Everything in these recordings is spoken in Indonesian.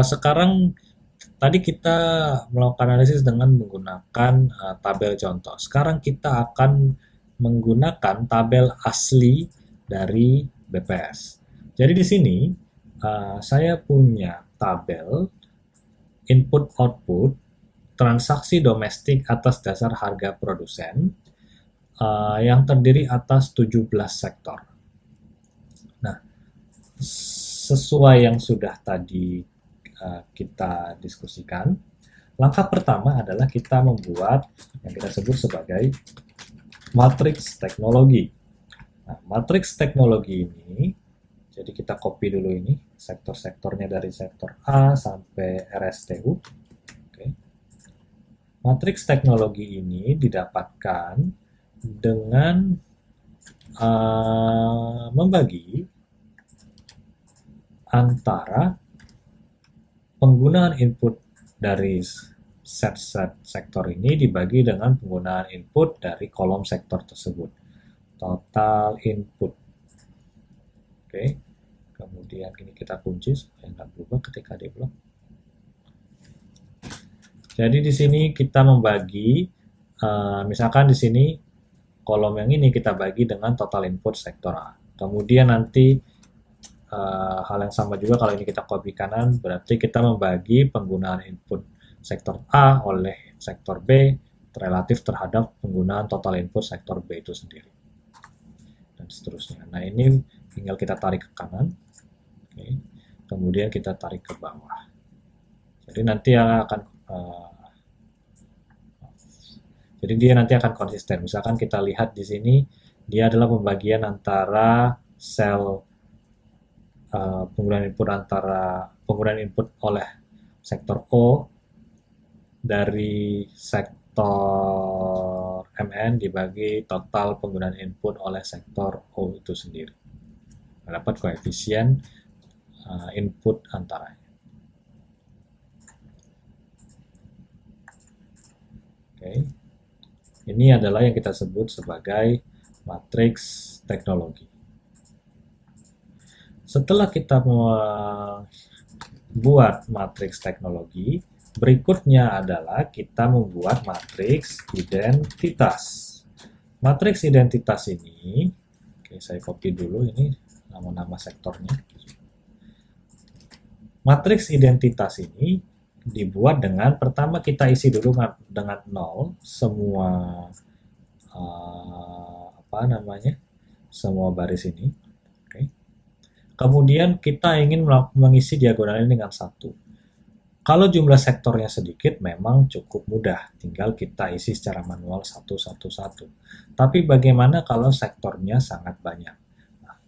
Sekarang tadi kita melakukan analisis dengan menggunakan tabel contoh. Sekarang kita akan menggunakan tabel asli dari BPS. Jadi di sini saya punya tabel input-output transaksi domestik atas dasar harga produsen yang terdiri atas 17 sektor. Nah, sesuai yang sudah tadi kita diskusikan, langkah pertama adalah kita membuat yang kita sebut sebagai matriks teknologi. Nah, matriks teknologi ini, jadi kita copy dulu ini, sektor-sektornya dari sektor A sampai RSTU. Oke. Matriks teknologi ini didapatkan dengan membagi antara penggunaan input dari set-set sektor ini dibagi dengan penggunaan input dari kolom sektor tersebut. Total input. Oke. Kemudian ini kita kunci supaya nggak berubah ketika di blok. Jadi di sini kita membagi, misalkan di sini kolom yang ini kita bagi dengan total input sektor A. Kemudian nanti hal yang sama juga kalau ini kita copy kanan, berarti kita membagi penggunaan input sektor A oleh sektor B relatif terhadap penggunaan total input sektor B itu sendiri. Dan seterusnya. Nah ini tinggal kita tarik ke kanan. Oke. Kemudian kita tarik ke bawah. Jadi nanti akan jadi dia nanti akan konsisten. Misalkan kita lihat di sini, dia adalah pembagian antara sel penggunaan input oleh sektor O dari sektor MN dibagi total penggunaan input oleh sektor O itu sendiri. Dapat koefisien input antaranya. Oke. Ini adalah yang kita sebut sebagai matriks teknologi. Setelah kita membuat matriks teknologi, berikutnya adalah kita membuat matriks identitas. Matriks identitas ini, oke, saya copy dulu ini nama-nama sektornya. Matriks identitas ini dibuat dengan pertama kita isi dulu dengan 0 semua semua baris ini. Okay. Kemudian kita ingin mengisi diagonal ini dengan 1. Kalau jumlah sektornya sedikit memang cukup mudah, tinggal kita isi secara manual satu. Tapi bagaimana kalau sektornya sangat banyak? Nah,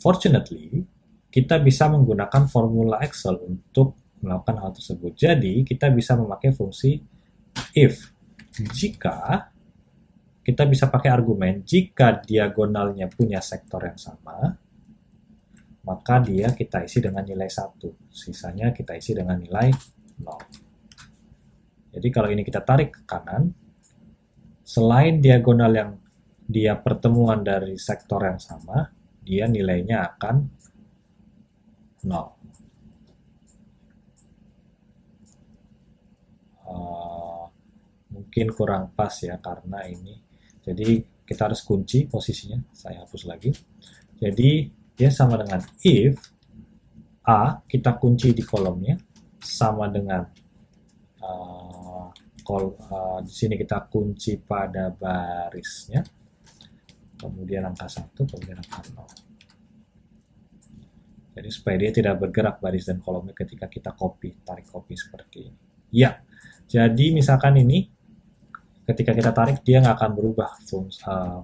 fortunately, kita bisa menggunakan formula Excel untuk melakukan hal tersebut. Jadi, kita bisa memakai fungsi if. Jika kita bisa pakai argumen, jika diagonalnya punya sektor yang sama, maka dia kita isi dengan nilai 1. Sisanya kita isi dengan nilai 0. Jadi, kalau ini kita tarik ke kanan, selain diagonal yang dia pertemuan dari sektor yang sama, dia nilainya akan 0. Mungkin kurang pas ya karena ini. Jadi kita harus kunci posisinya. Saya hapus lagi. Jadi dia sama dengan if A kita kunci di kolomnya sama dengan di sini kita kunci pada barisnya. Kemudian angka 1, kemudian angka 0. Jadi supaya dia tidak bergerak baris dan kolomnya ketika kita tarik copy seperti ini. Ya, jadi misalkan ini ketika kita tarik dia nggak akan berubah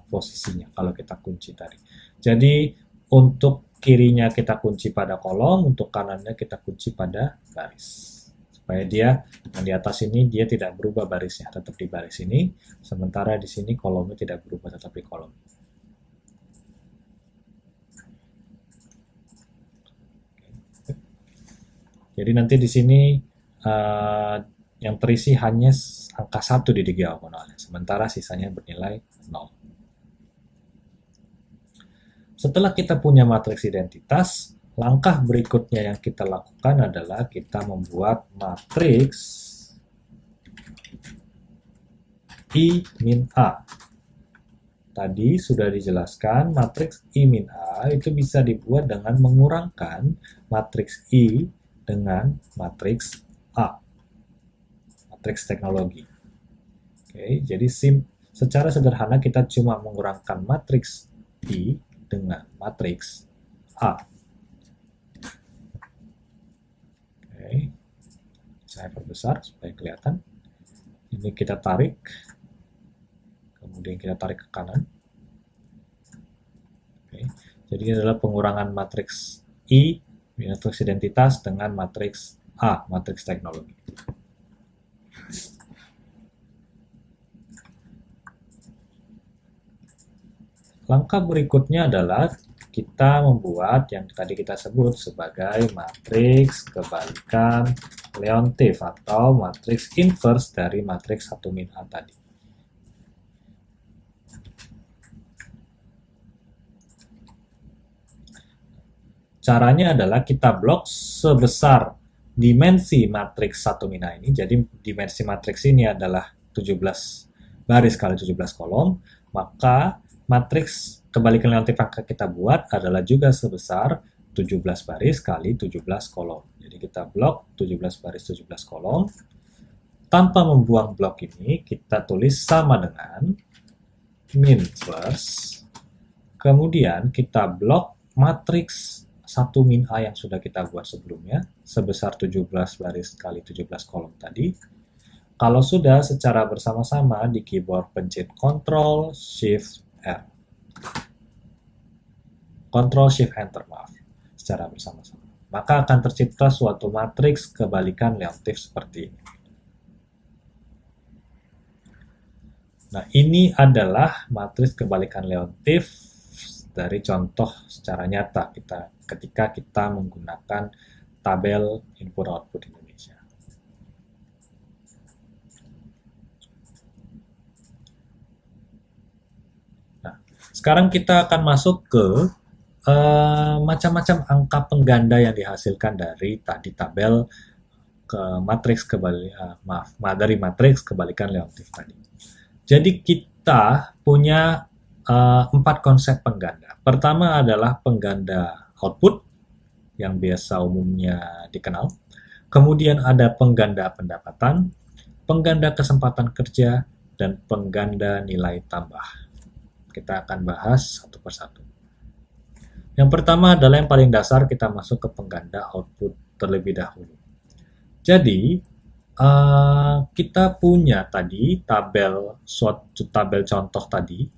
posisinya kalau kita kunci tadi. Jadi untuk kirinya kita kunci pada kolom, untuk kanannya kita kunci pada baris. Supaya dia yang di atas ini dia tidak berubah barisnya, tetap di baris ini. Sementara di sini kolomnya tidak berubah, tetap di kolom. Jadi nanti di sini yang terisi hanya angka 1 di diagonalnya, sementara sisanya bernilai 0. Setelah kita punya matriks identitas, langkah berikutnya yang kita lakukan adalah kita membuat matriks I min A. Tadi sudah dijelaskan, matriks I min A itu bisa dibuat dengan mengurangkan matriks I dengan matriks A, matriks teknologi. Oke, jadi secara sederhana kita cuma mengurangkan matriks I dengan matriks A. Oke, saya perbesar supaya kelihatan. Ini kita tarik, kemudian kita tarik ke kanan. Oke, jadi ini adalah pengurangan matriks I, matriks identitas, dengan matriks A, matriks teknologi. Langkah berikutnya adalah kita membuat yang tadi kita sebut sebagai matriks kebalikan Leontief atau matriks inverse dari matriks 1 min A tadi. Caranya adalah kita blok sebesar dimensi matriks 1 min A ini. Jadi dimensi matriks ini adalah 17 baris kali 17 kolom, maka matriks kebalikan Leontief yang kita buat adalah juga sebesar 17 baris kali 17 kolom. Jadi kita blok 17 baris 17 kolom. Tanpa membuang blok ini, kita tulis sama dengan min first. Kemudian kita blok matriks 1 min A yang sudah kita buat sebelumnya, sebesar 17 baris kali 17 kolom tadi. Kalau sudah, secara bersama-sama di keyboard pencet Ctrl Shift R. Ctrl Shift Enter, maaf, secara bersama-sama. Maka akan tercipta suatu matriks kebalikan Leontief seperti ini. Nah, ini adalah matriks kebalikan Leontief dari contoh secara nyata ketika kita menggunakan tabel input-output Indonesia. Nah, sekarang kita akan masuk ke macam-macam angka pengganda yang dihasilkan dari tadi tabel dari matriks kebalikan Leontief tadi. Jadi kita punya 4 konsep pengganda. Pertama adalah pengganda output yang biasa umumnya dikenal. Kemudian ada pengganda pendapatan, pengganda kesempatan kerja, dan pengganda nilai tambah. Kita akan bahas satu persatu. Yang pertama adalah yang paling dasar, kita masuk ke pengganda output terlebih dahulu. Jadi, kita punya tadi suatu tabel contoh tadi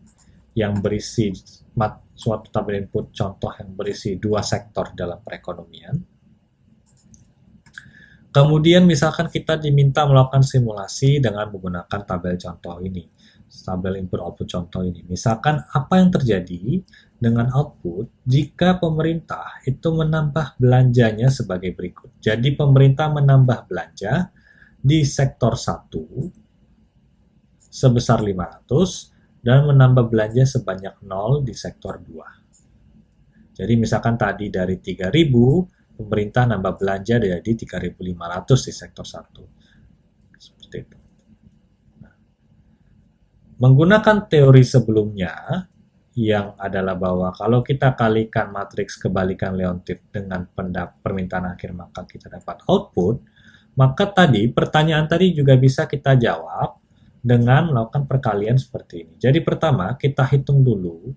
yang berisi suatu tabel input contoh yang berisi 2 sektor dalam perekonomian. Kemudian misalkan kita diminta melakukan simulasi dengan menggunakan tabel contoh ini, tabel input output contoh ini. Misalkan apa yang terjadi dengan output jika pemerintah itu menambah belanjanya sebagai berikut. Jadi pemerintah menambah belanja di sektor 1 sebesar 500 dan menambah belanja sebanyak 0 di sektor 2. Jadi misalkan tadi dari 3.000, pemerintah nambah belanja jadi 3.500 di sektor 1. Seperti itu. Nah, menggunakan teori sebelumnya, yang adalah bahwa kalau kita kalikan matriks kebalikan Leontief dengan permintaan akhir, maka kita dapat output, maka tadi pertanyaan tadi juga bisa kita jawab dengan melakukan perkalian seperti ini. Jadi pertama, kita hitung dulu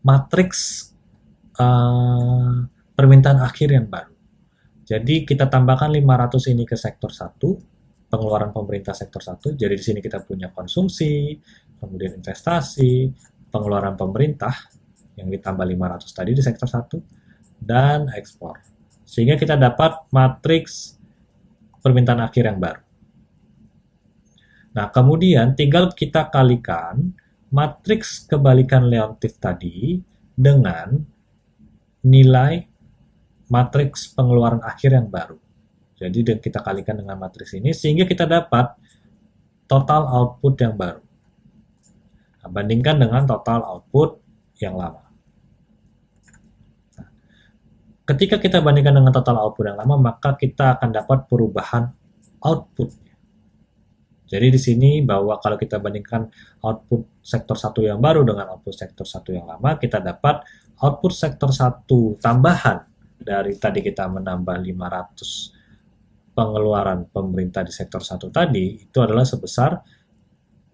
matriks permintaan akhir yang baru. Jadi kita tambahkan 500 ini ke sektor 1, pengeluaran pemerintah sektor 1. Jadi di sini kita punya konsumsi, kemudian investasi, pengeluaran pemerintah yang ditambah 500 tadi di sektor 1, dan ekspor. Sehingga kita dapat matriks permintaan akhir yang baru. Nah, kemudian tinggal kita kalikan matriks kebalikan Leontief tadi dengan nilai matriks pengeluaran akhir yang baru. Jadi kita kalikan dengan matriks ini sehingga kita dapat total output yang baru. Nah, bandingkan dengan total output yang lama. Nah, ketika kita bandingkan dengan total output yang lama, maka kita akan dapat perubahan output. Jadi di sini bahwa kalau kita bandingkan output sektor 1 yang baru dengan output sektor 1 yang lama, kita dapat output sektor 1 tambahan dari tadi kita menambah 500 pengeluaran pemerintah di sektor 1 tadi, itu adalah sebesar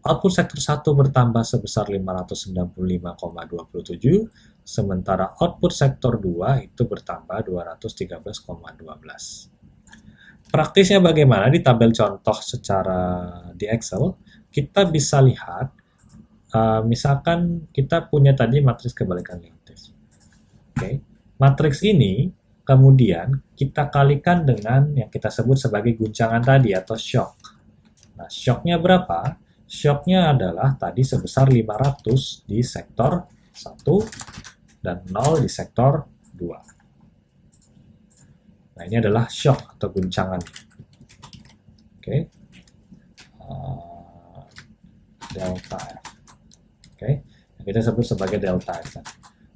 output sektor 1 bertambah sebesar 595,27, sementara output sektor 2 itu bertambah 213,12. Praktisnya bagaimana di tabel contoh secara di Excel, kita bisa lihat, misalkan kita punya tadi matriks kebalikan Liouville. Oke, matriks ini kemudian kita kalikan dengan yang kita sebut sebagai guncangan tadi atau shock. Nah, shocknya berapa? Shocknya adalah tadi sebesar 500 di sektor 1 dan 0 di sektor 2. Nah, ini adalah shock atau guncangan. Oke. Delta F. Oke. Kita sebut sebagai delta F.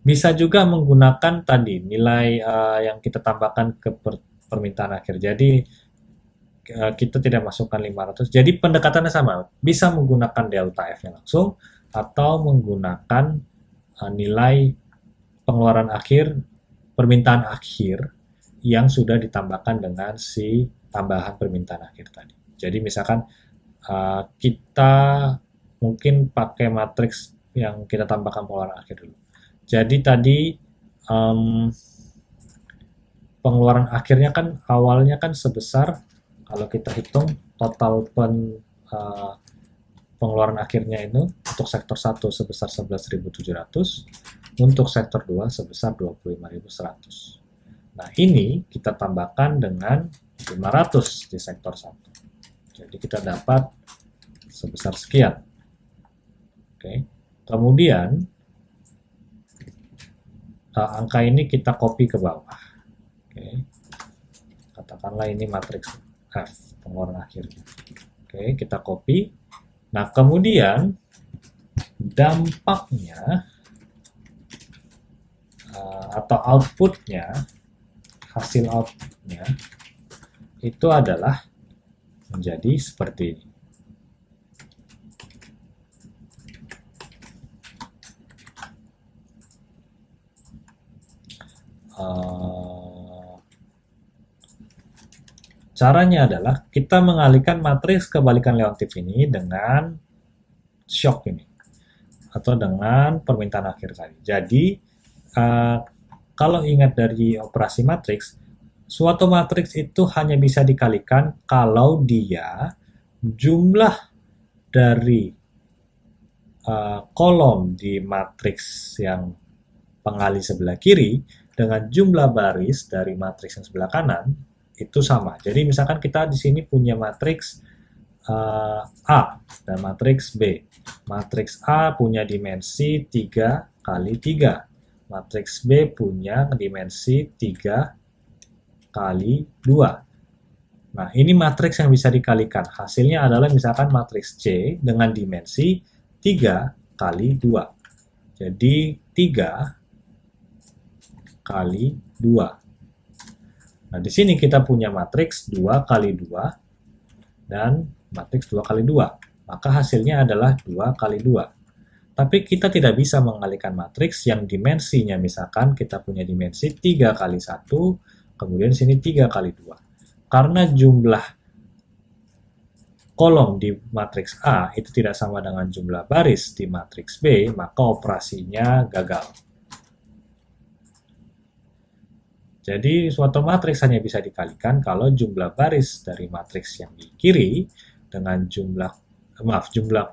Bisa juga menggunakan tadi nilai yang kita tambahkan ke permintaan akhir. Jadi kita tidak masukkan 500. Jadi pendekatannya sama. Bisa menggunakan delta F-nya langsung atau menggunakan nilai pengeluaran akhir, permintaan akhir yang sudah ditambahkan dengan si tambahan permintaan akhir tadi. Jadi misalkan kita mungkin pakai matriks yang kita tambahkan pengeluaran akhir dulu. Jadi tadi pengeluaran akhirnya kan awalnya kan sebesar, kalau kita hitung total pengeluaran akhirnya itu untuk sektor 1 sebesar 11.700, untuk sektor 2 sebesar 25.100. Nah, ini kita tambahkan dengan 500 di sektor 1. Jadi kita dapat sebesar sekian. Oke. Kemudian angka ini kita copy ke bawah. Oke. Katakanlah ini matriks F, pengeluaran akhirnya. Oke, kita copy. Nah, kemudian dampaknya atau outputnya, hasil outputnya itu adalah menjadi seperti ini. Caranya adalah kita mengalihkan matriks kebalikan Leontief ini dengan shock ini atau dengan permintaan akhir tadi. Jadi kalau ingat dari operasi matriks, suatu matriks itu hanya bisa dikalikan kalau dia jumlah dari kolom di matriks yang pengali sebelah kiri dengan jumlah baris dari matriks yang sebelah kanan itu sama. Jadi misalkan kita di sini punya matriks A dan matriks B. Matriks A punya dimensi 3 kali 3. Matriks B punya dimensi 3 kali 2. Nah, ini matriks yang bisa dikalikan. Hasilnya adalah misalkan matriks C dengan dimensi 3 kali 2. Jadi 3 kali 2. Nah, di sini kita punya matriks 2 kali 2 dan matriks 2 kali 2. Maka hasilnya adalah 2 kali 2. Tapi kita tidak bisa mengalihkan matriks yang dimensinya, misalkan kita punya dimensi 3 kali 1, kemudian sini 3 kali 2. Karena jumlah kolom di matriks A itu tidak sama dengan jumlah baris di matriks B, maka operasinya gagal. Jadi suatu matriks hanya bisa dikalikan kalau jumlah baris dari matriks yang di kiri dengan jumlah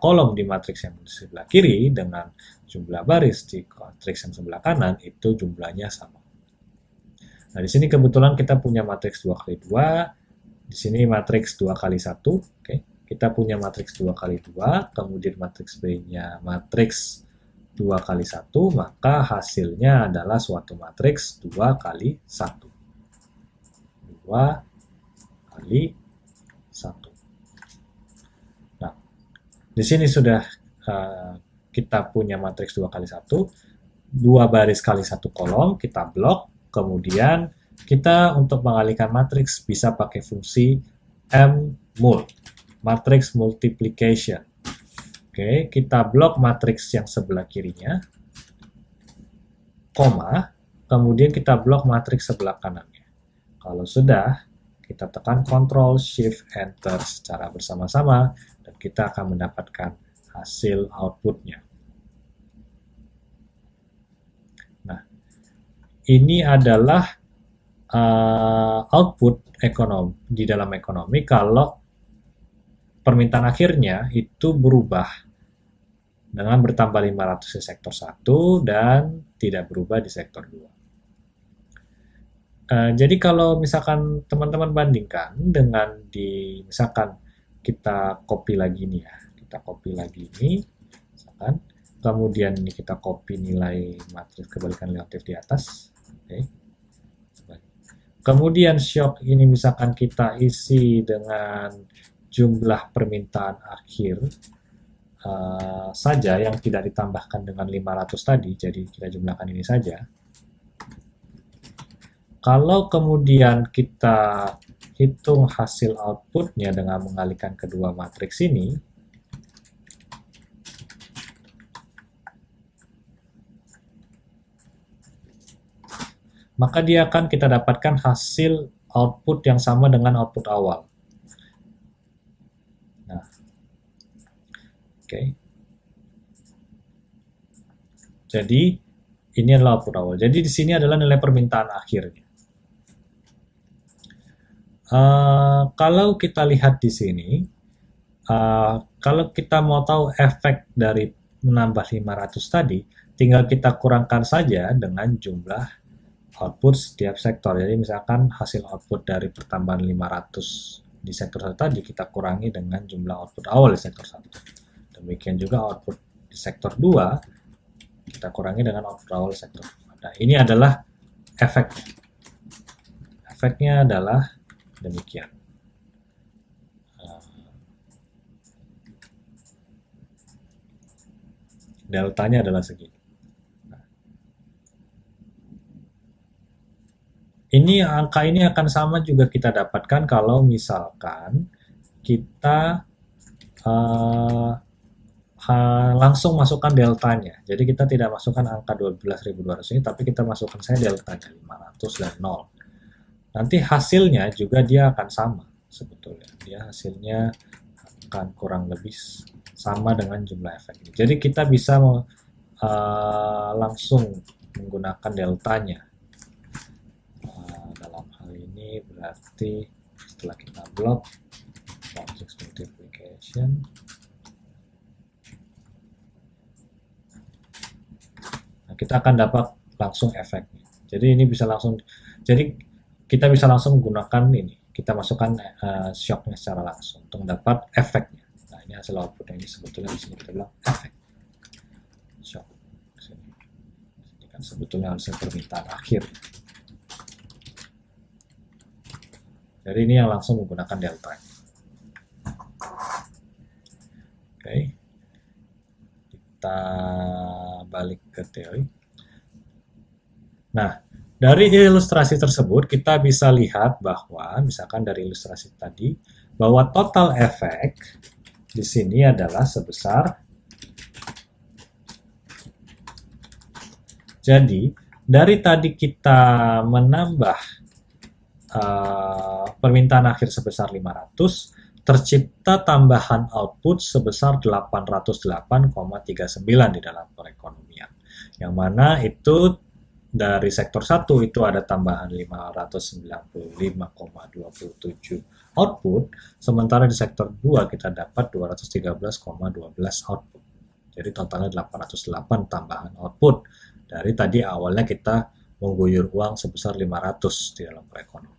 kolom di matriks yang di sebelah kiri dengan jumlah baris di matriks yang sebelah kanan itu jumlahnya sama. Nah, di sini kebetulan kita punya matriks 2 kali 2, di sini matriks 2 kali 1, oke. Kita punya matriks 2 kali 2, kemudian matriks B-nya matriks 2 kali 1, maka hasilnya adalah suatu matriks 2 kali 1. 2 kali 1. Nah, di sini sudah kita punya matriks 2 kali 1, 2 baris kali 1 kolom, kita blok, kemudian kita untuk mengalihkan matriks bisa pakai fungsi mmul, matrix multiplication. Oke, kita blok matriks yang sebelah kirinya, koma, kemudian kita blok matriks sebelah kanannya. Kalau sudah, kita tekan Ctrl Shift Enter secara bersama-sama dan kita akan mendapatkan hasil outputnya. Nah, ini adalah output ekonomi di dalam ekonomi kalau permintaan akhirnya itu berubah dengan bertambah 500 di sektor 1 dan tidak berubah di sektor 2. Jadi kalau misalkan teman-teman bandingkan dengan misalkan kita copy lagi nih ya, kita copy lagi ini, misalkan, kemudian ini kita copy nilai matriks kebalikan relatif di atas, oke. Kemudian shock ini misalkan kita isi dengan jumlah permintaan akhir saja yang tidak ditambahkan dengan 500 tadi, jadi kita jumlahkan ini saja. Kalau kemudian kita hitung hasil outputnya dengan mengalihkan kedua matriks ini, maka dia akan kita dapatkan hasil output yang sama dengan output awal. Nah, oke. Jadi ini adalah output awal. Jadi di sini adalah nilai permintaan akhirnya. Kalau kita lihat di sini, kalau kita mau tahu efek dari menambah 500 tadi, tinggal kita kurangkan saja dengan jumlah output setiap sektor. Jadi misalkan hasil output dari pertambahan 500 di sektor 1 tadi kita kurangi dengan jumlah output awal di sektor 1. Demikian juga output di sektor 2 kita kurangi dengan output awal di sektor 2. Nah, ini adalah efeknya. Efeknya adalah demikian. Deltanya adalah segini. Angka ini akan sama juga kita dapatkan kalau misalkan kita langsung masukkan deltanya. Jadi kita tidak masukkan angka 12.200 ini, tapi kita masukkan saja deltanya 500 dan 0. Nanti hasilnya juga dia akan sama sebetulnya. Dia hasilnya akan kurang lebih sama dengan jumlah efek ini. Jadi kita bisa langsung menggunakan deltanya. Berarti setelah kita blok matrix multiplication, nah, kita akan dapat langsung efeknya. Jadi ini bisa langsung, jadi kita bisa langsung menggunakan ini, kita masukkan shocknya secara langsung untuk mendapat efeknya. Nah, ini hasil outputnya, ini sebetulnya di sini kita bilang efek shock. Ini kan sebetulnya hasil permintaan akhir. Jadi ini yang langsung menggunakan delta. Oke. Kita balik ke teori. Nah, dari ilustrasi tersebut kita bisa lihat bahwa misalkan dari ilustrasi tadi bahwa total efek di sini adalah sebesar, jadi dari tadi kita menambah permintaan akhir sebesar 500, tercipta tambahan output sebesar 808,39 di dalam perekonomian. Yang mana itu dari sektor 1 itu ada tambahan 595,27 output, sementara di sektor 2 kita dapat 213,12 output. Jadi totalnya 808 tambahan output. Dari tadi awalnya kita mengguyur uang sebesar 500 di dalam perekonomian.